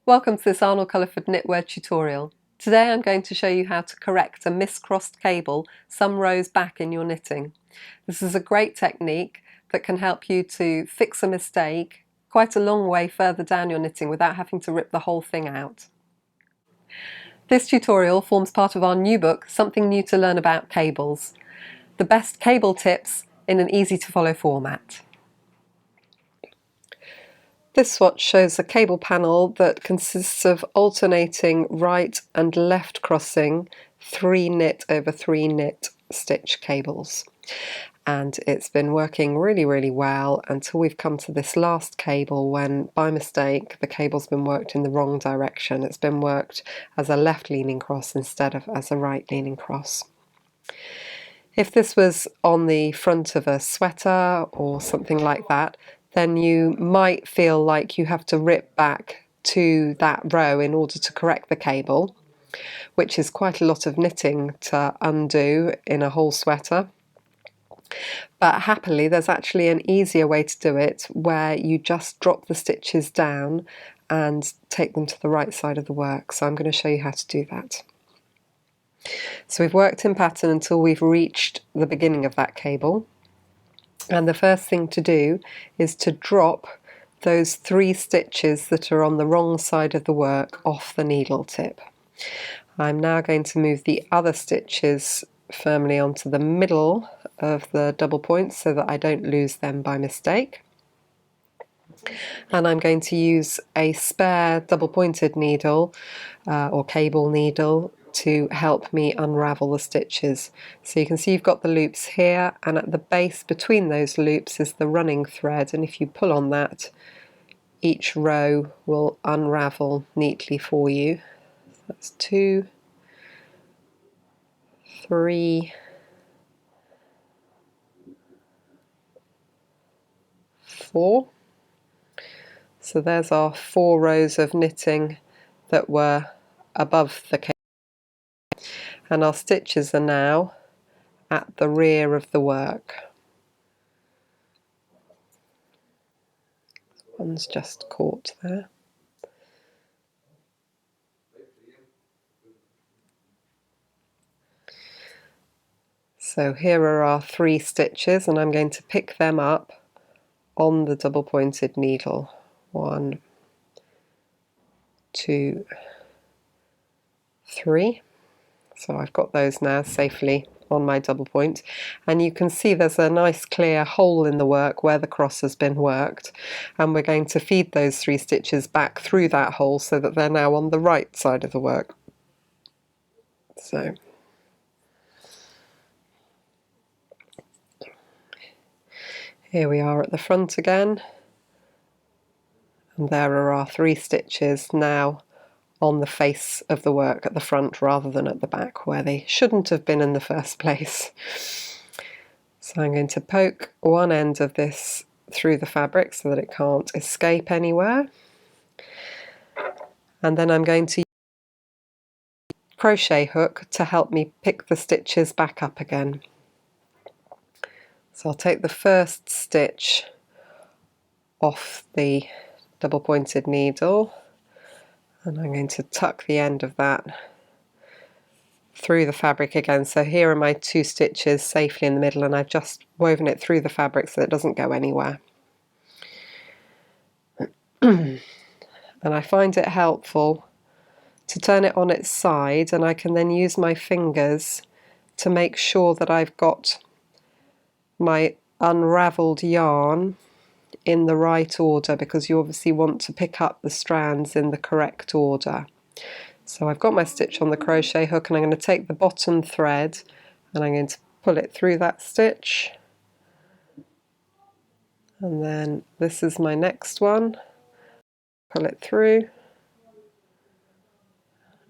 Welcome to this Arnall-Culliford Knitwear tutorial. Today I'm going to show you how to correct a miscrossed cable some rows back in your knitting. This is a great technique that can help you to fix a mistake quite a long way further down your knitting without having to rip the whole thing out. This tutorial forms part of our new book, Something New to Learn About Cables. The best cable tips in an easy to follow format. This swatch shows a cable panel that consists of alternating right and left crossing 3 knit over 3 knit stitch cables. And it's been working really well until we've come to this last cable when, by mistake, the cable's been worked in the wrong direction. It's been worked as a left leaning cross instead of as a right leaning cross. If this was on the front of a sweater or something like that, then you might feel like you have to rip back to that row in order to correct the cable, which is quite a lot of knitting to undo in a whole sweater. But happily there's actually an easier way to do it where you just drop the stitches down and take them to the right side of the work. So I'm going to show you how to do that. So we've worked in pattern until we've reached the beginning of that cable, and the first thing to do is to drop those 3 stitches that are on the wrong side of the work off the needle tip. I'm now going to move the other stitches firmly onto the middle of the double points so that I don't lose them by mistake. And I'm going to use a spare double pointed needle or cable needle to help me unravel the stitches. So you can see you've got the loops here, and at the base between those loops is the running thread, and if you pull on that, each row will unravel neatly for you. So that's 2, 3, 4. So there's our 4 rows of knitting that were above the cable. And our stitches are now at the rear of the work. One's just caught there. So here are our 3 stitches, and I'm going to pick them up on the double pointed needle. 1, 2, 3. So I've got those now safely on my double point, and you can see there's a nice clear hole in the work where the cross has been worked, and we're going to feed those 3 stitches back through that hole so that they're now on the right side of the work. So here we are at the front again, and there are our 3 stitches now on the face of the work at the front rather than at the back where they shouldn't have been in the first place. So I'm going to poke one end of this through the fabric so that it can't escape anywhere, and then I'm going to use a crochet hook to help me pick the stitches back up again. So I'll take the first stitch off the double pointed needle, and I'm going to tuck the end of that through the fabric again. So here are my 2 stitches safely in the middle, and I've just woven it through the fabric so it doesn't go anywhere. And I find it helpful to turn it on its side, and I can then use my fingers to make sure that I've got my unravelled yarn in the right order, because you obviously want to pick up the strands in the correct order. So I've got my stitch on the crochet hook, and I'm going to take the bottom thread and I'm going to pull it through that stitch, and then this is my next one, pull it through,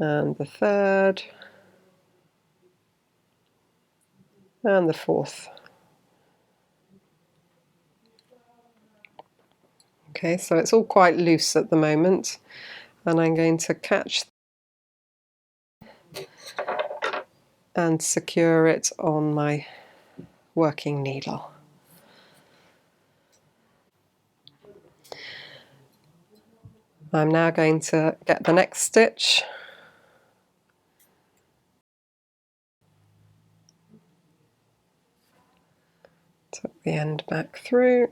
and the third, and the fourth. Okay, so it's all quite loose at the moment, and I'm going to catch and secure it on my working needle. I'm now going to get the next stitch, tuck the end back through,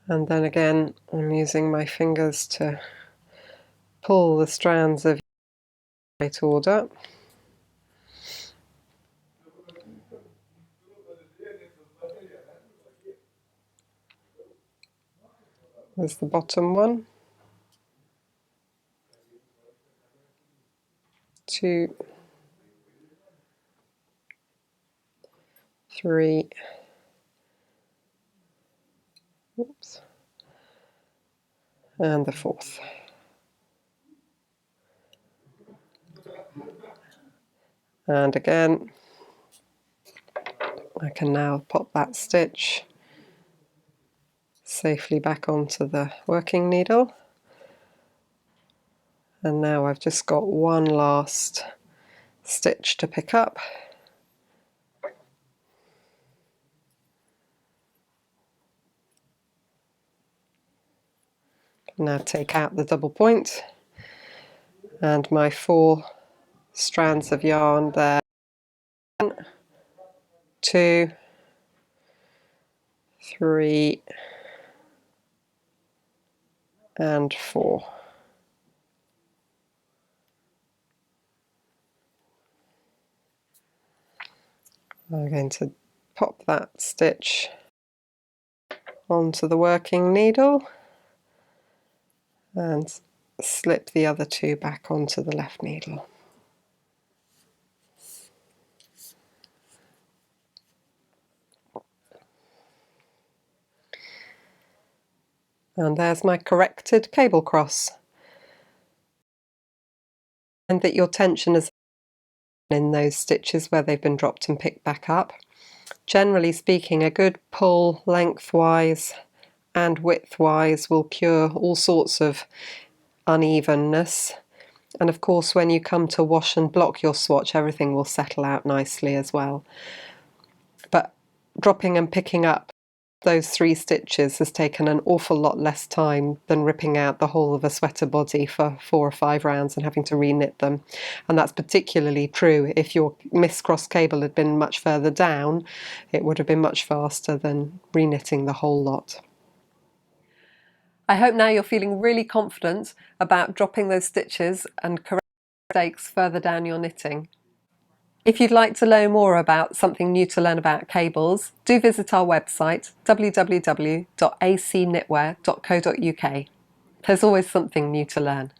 and then again I'm using my fingers to pull the strands of right order. There's the bottom one, 2, 3, oops, and the 4th. And again, I can now pop that stitch safely back onto the working needle. And now I've just got one last stitch to pick up. Now take out the double point and my 4 strands of yarn there. 1, 2, 3, and 4. I'm going to pop that stitch onto the working needle and slip the other 2 back onto the left needle. And there's my corrected cable cross. And that your tension is in those stitches where they've been dropped and picked back up. Generally speaking, a good pull lengthwise and widthwise will cure all sorts of unevenness. And of course, when you come to wash and block your swatch, everything will settle out nicely as well. But dropping and picking up those 3 stitches has taken an awful lot less time than ripping out the whole of a sweater body for 4 or 5 rounds and having to reknit them. And that's particularly true if your miss-cross cable had been much further down. It would have been much faster than reknitting the whole lot. I hope now you're feeling really confident about dropping those stitches and correcting mistakes further down your knitting. If you'd like to learn more about something new to learn about cables, do visit our website www.acknitwear.co.uk. There's always something new to learn.